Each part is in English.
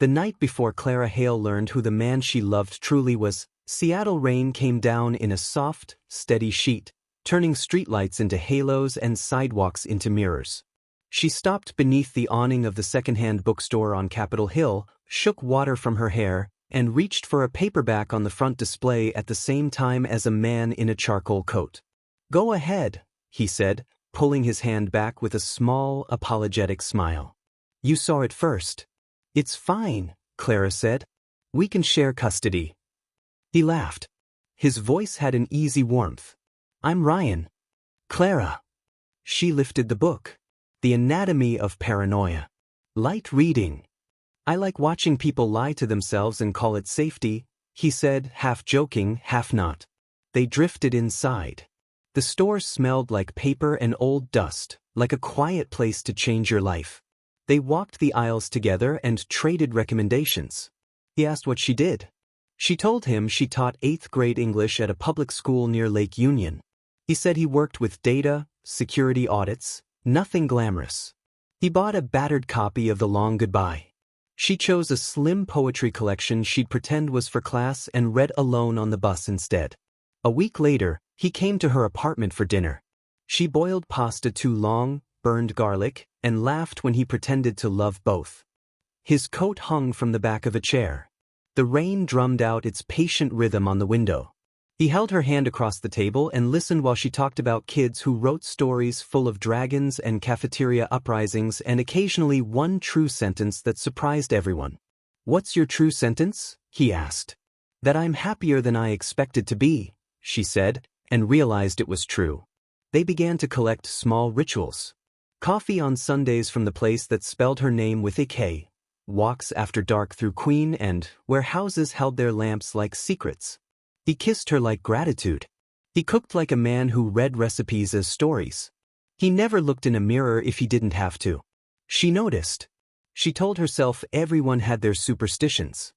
The night before Clara Hale learned who the man she loved truly was, Seattle rain came down in a soft, steady sheet, turning streetlights into halos and sidewalks into mirrors. She stopped beneath the awning of the second-hand bookstore on Capitol Hill, shook water from her hair, and reached for a paperback on the front display at the same time as a man in a charcoal coat. "Go ahead," he said, pulling his hand back with a small, apologetic smile. "You saw it first." "It's fine," Clara said. "We can share custody." He laughed. His voice had an easy warmth. "I'm Ryan." "Clara." She lifted the book. The Anatomy of Paranoia. "Light reading." "I like watching people lie to themselves and call it safety," he said, half joking, half not. They drifted inside. The store smelled like paper and old dust, like a quiet place to change your life. They walked the aisles together and traded recommendations. He asked what she did. She told him she taught 8th grade English at a public school near Lake Union. He said he worked with data, security audits, nothing glamorous. He bought a battered copy of The Long Goodbye. She chose a slim poetry collection she'd pretend was for class and read alone on the bus instead. A week later, he came to her apartment for dinner. She boiled pasta too long, burned garlic, and laughed when he pretended to love both. His coat hung from the back of a chair. The rain drummed out its patient rhythm on the window. He held her hand across the table and listened while she talked about kids who wrote stories full of dragons and cafeteria uprisings and occasionally one true sentence that surprised everyone. "What's your true sentence?" he asked. "That I'm happier than I expected to be," she said, and realized it was true. They began to collect small rituals. Coffee on Sundays from the place that spelled her name with a K, walks after dark through Queen and where houses held their lamps like secrets. He kissed her like gratitude. He cooked like a man who read recipes as stories. He never looked in a mirror if he didn't have to. She noticed. She told herself everyone had their superstitions.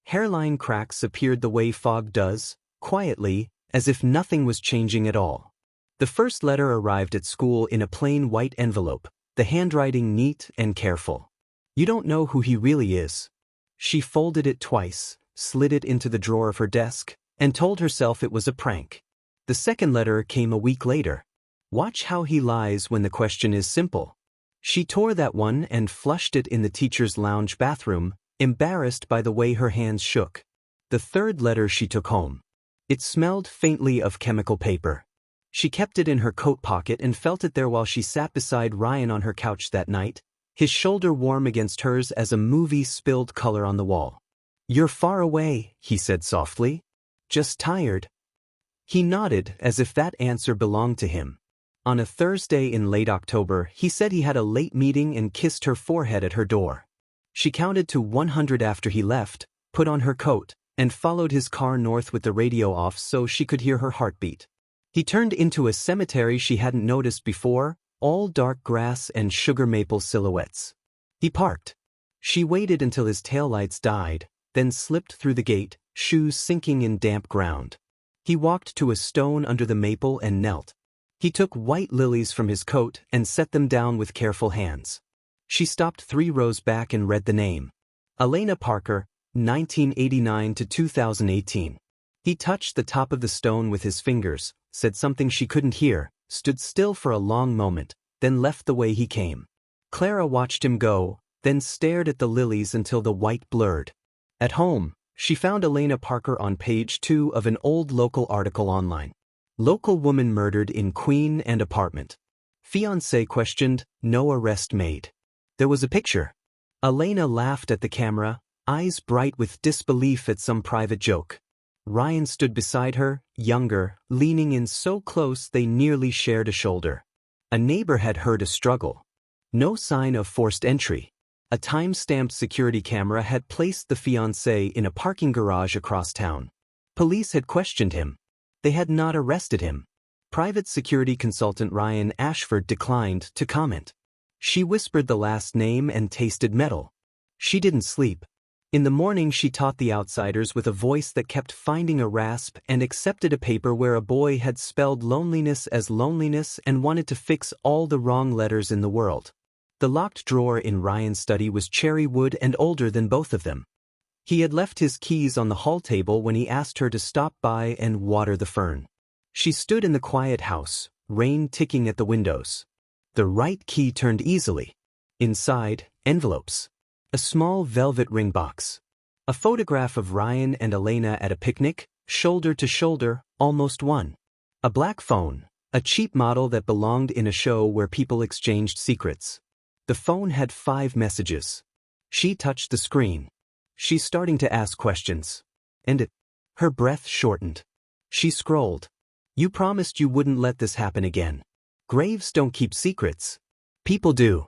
Hairline cracks appeared the way fog does, quietly, as if nothing was changing at all. The first letter arrived at school in a plain white envelope, the handwriting neat and careful. "You don't know who he really is." She folded it twice, slid it into the drawer of her desk, and told herself it was a prank. The second letter came a week later. "Watch how he lies when the question is simple." She tore that one and flushed it in the teacher's lounge bathroom, embarrassed by the way her hands shook. The third letter she took home. It smelled faintly of chemical paper. She kept it in her coat pocket and felt it there while she sat beside Ryan on her couch that night, his shoulder warm against hers as a movie spilled color on the wall. "You're far away," he said softly. "Just tired." He nodded as if that answer belonged to him. On a Thursday in late October, he said he had a late meeting and kissed her forehead at her door. She counted to 100 after he left, put on her coat, and followed his car north with the radio off so she could hear her heartbeat. He turned into a cemetery she hadn't noticed before, all dark grass and sugar maple silhouettes. He parked. She waited until his taillights died, then slipped through the gate, shoes sinking in damp ground. He walked to a stone under the maple and knelt. He took white lilies from his coat and set them down with careful hands. She stopped 3 rows back and read the name. Elena Parker, 1989 to 2018. He touched the top of the stone with his fingers, said something she couldn't hear, stood still for a long moment, then left the way he came. Clara watched him go, then stared at the lilies until the white blurred. At home, she found Elena Parker on page 2 of an old local article online. Local woman murdered in Queen and apartment. Fiancé questioned, no arrest made. There was a picture. Elena laughed at the camera, eyes bright with disbelief at some private joke. Ryan stood beside her, younger, leaning in so close they nearly shared a shoulder. A neighbor had heard a struggle. No sign of forced entry. A time-stamped security camera had placed the fiancé in a parking garage across town. Police had questioned him. They had not arrested him. Private security consultant Ryan Ashford declined to comment. She whispered the last name and tasted metal. She didn't sleep. In the morning she taught the outsiders with a voice that kept finding a rasp and accepted a paper where a boy had spelled loneliness as loneliness and wanted to fix all the wrong letters in the world. The locked drawer in Ryan's study was cherry wood and older than both of them. He had left his keys on the hall table when he asked her to stop by and water the fern. She stood in the quiet house, rain ticking at the windows. The right key turned easily. Inside, envelopes. A small velvet ring box. A photograph of Ryan and Elena at a picnic, shoulder to shoulder, almost one. A black phone, a cheap model that belonged in a show where people exchanged secrets. The phone had 5 messages. She touched the screen. She's starting to ask questions. And her breath shortened. She scrolled. You promised you wouldn't let this happen again. Graves don't keep secrets. People do.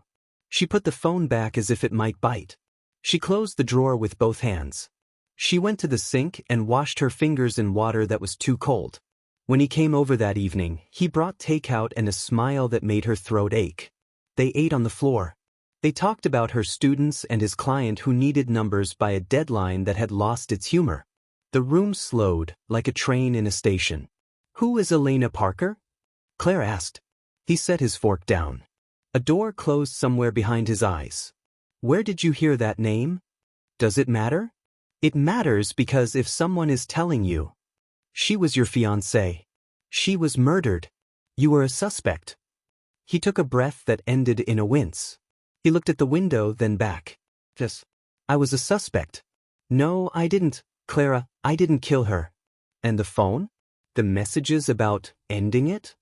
She put the phone back as if it might bite. She closed the drawer with both hands. She went to the sink and washed her fingers in water that was too cold. When he came over that evening, he brought takeout and a smile that made her throat ache. They ate on the floor. They talked about her students and his client who needed numbers by a deadline that had lost its humor. The room slowed, like a train in a station. Who is Elena Parker? Claire asked. He set his fork down. A door closed somewhere behind his eyes. Where did you hear that name? Does it matter? It matters because if someone is telling you, she was your fiancée. She was murdered. You were a suspect. He took a breath that ended in a wince. He looked at the window, then back. Yes. I was a suspect. No, I didn't, Clara, I didn't kill her. And the phone? The messages about ending it?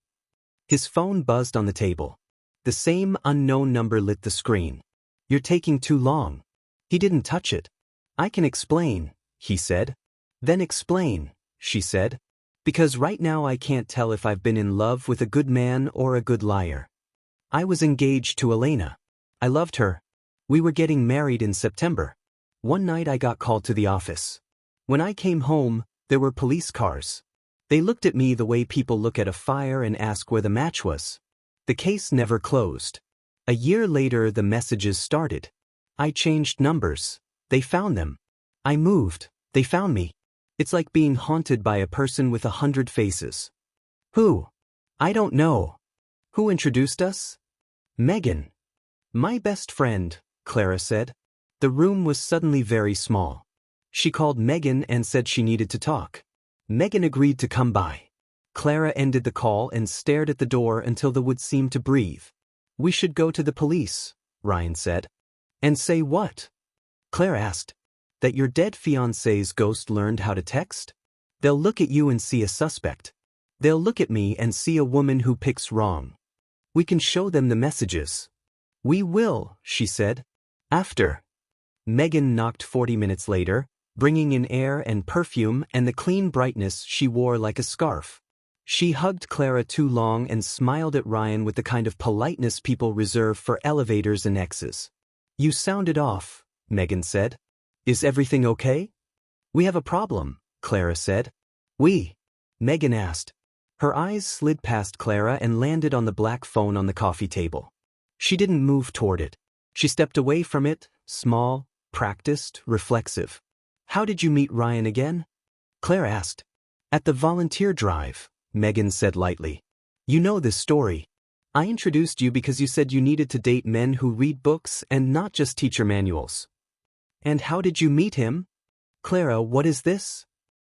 His phone buzzed on the table. The same unknown number lit the screen. You're taking too long. He didn't touch it. I can explain, he said. Then explain, she said. Because right now I can't tell if I've been in love with a good man or a good liar. I was engaged to Elena. I loved her. We were getting married in September. One night I got called to the office. When I came home, there were police cars. They looked at me the way people look at a fire and ask where the match was. The case never closed. A year later the messages started. I changed numbers. They found them. I moved. They found me. It's like being haunted by a person with 100 faces. Who? I don't know. Who introduced us? Megan. My best friend, Clara said. The room was suddenly very small. She called Megan and said she needed to talk. Megan agreed to come by. Clara ended the call and stared at the door until the wood seemed to breathe. We should go to the police, Ryan said. And say what? Claire asked. That your dead fiancé's ghost learned how to text? They'll look at you and see a suspect. They'll look at me and see a woman who picks wrong. We can show them the messages. We will, she said. After. Megan knocked 40 minutes later, bringing in air and perfume and the clean brightness she wore like a scarf. She hugged Clara too long and smiled at Ryan with the kind of politeness people reserve for elevators and exes. You sounded off, Megan said. Is everything okay? We have a problem, Clara said. We? Megan asked. Her eyes slid past Clara and landed on the black phone on the coffee table. She didn't move toward it. She stepped away from it, small, practiced, reflexive. How did you meet Ryan again? Claire asked. At the volunteer drive, Megan said lightly. You know this story. I introduced you because you said you needed to date men who read books and not just teacher manuals. And how did you meet him? Clara, what is this?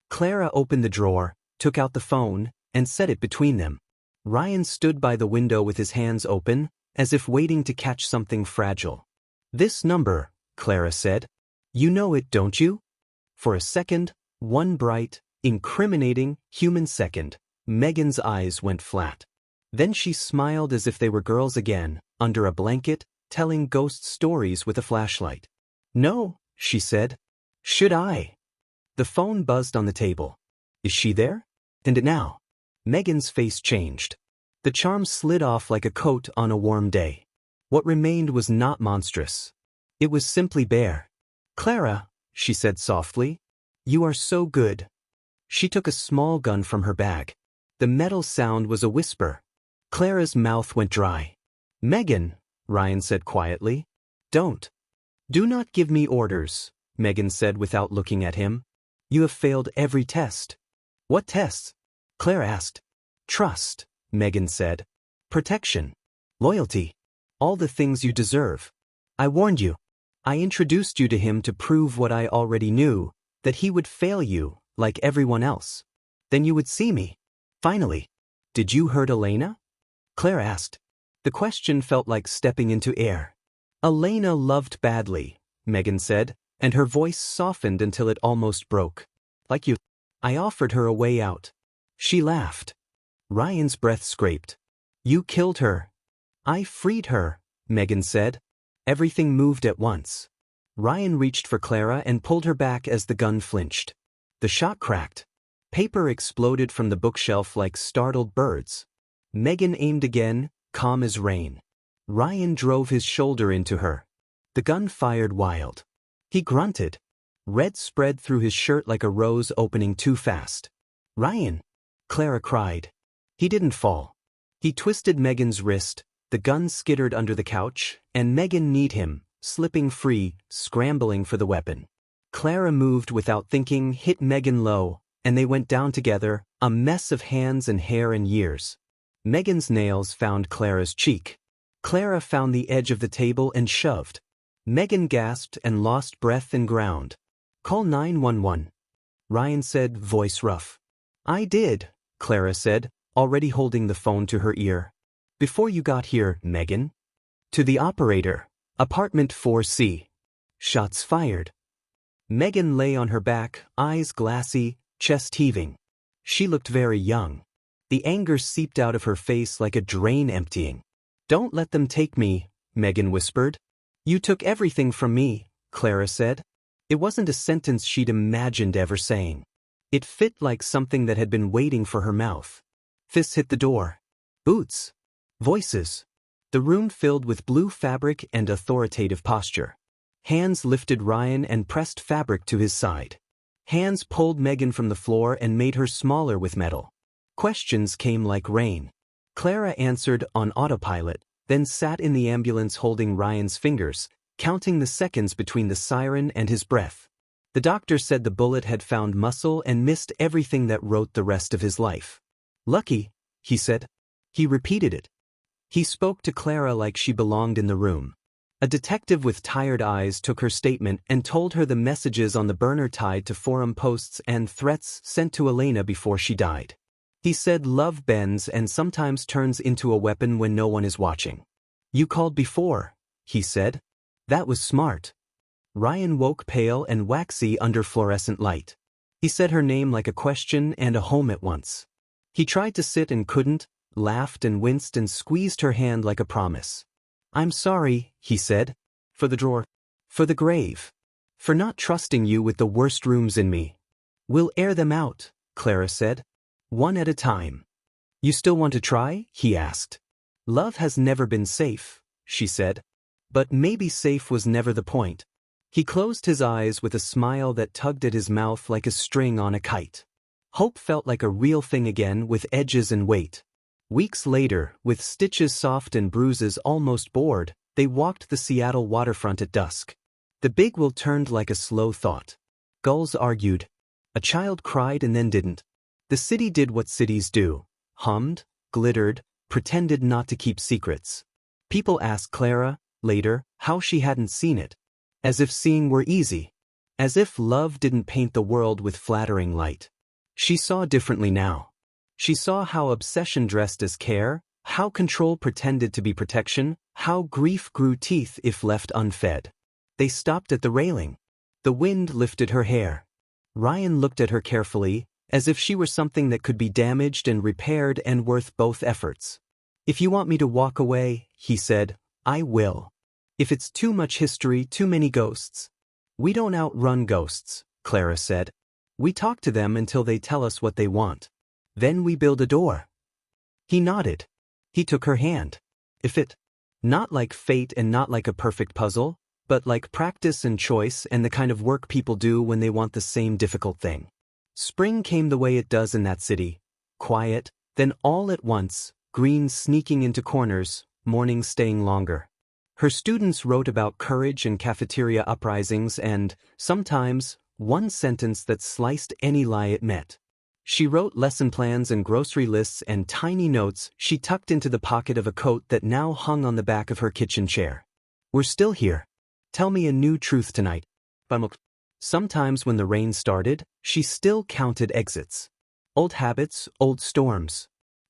Clara opened the drawer, took out the phone, and set it between them. Ryan stood by the window with his hands open, as if waiting to catch something fragile. This number, Clara said. You know it, don't you? For a second, one bright, incriminating, human second, Megan's eyes went flat. Then she smiled as if they were girls again, under a blanket, telling ghost stories with a flashlight. No, she said. Should I? The phone buzzed on the table. Is she there? And now. Megan's face changed. The charm slid off like a coat on a warm day. What remained was not monstrous. It was simply bare. Clara, she said softly, you are so good. She took a small gun from her bag. The metal sound was a whisper. Clara's mouth went dry. Megan, Ryan said quietly. Don't. Do not give me orders, Megan said without looking at him. You have failed every test. What tests? Claire asked. Trust, Megan said. Protection. Loyalty. All the things you deserve. I warned you. I introduced you to him to prove what I already knew, that he would fail you, like everyone else. Then you would see me. Finally. Did you hurt Elena? Claire asked. The question felt like stepping into air. Elena loved badly, Megan said, and her voice softened until it almost broke. Like you. I offered her a way out. She laughed. Ryan's breath scraped. You killed her. I freed her, Megan said. Everything moved at once. Ryan reached for Clara and pulled her back as the gun flinched. The shot cracked. Paper exploded from the bookshelf like startled birds. Megan aimed again, calm as rain. Ryan drove his shoulder into her. The gun fired wild. He grunted. Red spread through his shirt like a rose opening too fast. Ryan! Clara cried. He didn't fall. He twisted Megan's wrist, the gun skittered under the couch, and Megan kneed him, slipping free, scrambling for the weapon. Clara moved without thinking, hit Megan low, and they went down together, a mess of hands and hair and years. Megan's nails found Clara's cheek. Clara found the edge of the table and shoved. Megan gasped and lost breath and ground. Call 911. Ryan said, voice rough. I did, Clara said, already holding the phone to her ear. Before you got here, Megan. To the operator. Apartment 4C. Shots fired. Megan lay on her back, eyes glassy, chest heaving. She looked very young. The anger seeped out of her face like a drain emptying. Don't let them take me, Megan whispered. You took everything from me, Clara said. It wasn't a sentence she'd imagined ever saying. It fit like something that had been waiting for her mouth. Fists hit the door. Boots. Voices. The room filled with blue fabric and authoritative posture. Hands lifted Ryan and pressed fabric to his side. Hands pulled Megan from the floor and made her smaller with metal. Questions came like rain. Clara answered on autopilot, then sat in the ambulance holding Ryan's fingers, counting the seconds between the siren and his breath. The doctor said the bullet had found muscle and missed everything that wrote the rest of his life. Lucky, he said. He repeated it. He spoke to Clara like she belonged in the room. A detective with tired eyes took her statement and told her the messages on the burner tied to forum posts and threats sent to Elena before she died. He said love bends and sometimes turns into a weapon when no one is watching. You called before, he said. That was smart. Ryan woke pale and waxy under fluorescent light. He said her name like a question and a home at once. He tried to sit and couldn't, laughed and winced and squeezed her hand like a promise. I'm sorry, he said. For the drawer. For the grave. For not trusting you with the worst rooms in me. We'll air them out, Clara said. One at a time. You still want to try? He asked. Love has never been safe, she said. But maybe safe was never the point. He closed his eyes with a smile that tugged at his mouth like a string on a kite. Hope felt like a real thing again with edges and weight. Weeks later, with stitches soft and bruises almost bored, they walked the Seattle waterfront at dusk. The big wheel turned like a slow thought. Gulls argued. A child cried and then didn't. The city did what cities do. Hummed, glittered, pretended not to keep secrets. People asked Clara, later, how she hadn't seen it. As if seeing were easy. As if love didn't paint the world with flattering light. She saw differently now. She saw how obsession dressed as care, how control pretended to be protection, how grief grew teeth if left unfed. They stopped at the railing. The wind lifted her hair. Ryan looked at her carefully, as if she were something that could be damaged and repaired and worth both efforts. If you want me to walk away, he said, I will. If it's too much history, too many ghosts. We don't outrun ghosts, Clara said. We talk to them until they tell us what they want. Then we build a door. He nodded. He took her hand. If it. Not like fate and not like a perfect puzzle, but like practice and choice and the kind of work people do when they want the same difficult thing. Spring came the way it does in that city. Quiet, then all at once, green sneaking into corners, mornings staying longer. Her students wrote about courage and cafeteria uprisings and, sometimes, one sentence that sliced any lie it met. She wrote lesson plans and grocery lists and tiny notes she tucked into the pocket of a coat that now hung on the back of her kitchen chair. We're still here. Tell me a new truth tonight. Sometimes when the rain started, she still counted exits. Old habits, old storms.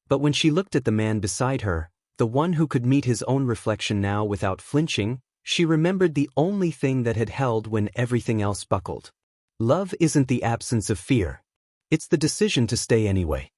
But when she looked at the man beside her, the one who could meet his own reflection now without flinching, she remembered the only thing that had held when everything else buckled. Love isn't the absence of fear. It's the decision to stay anyway.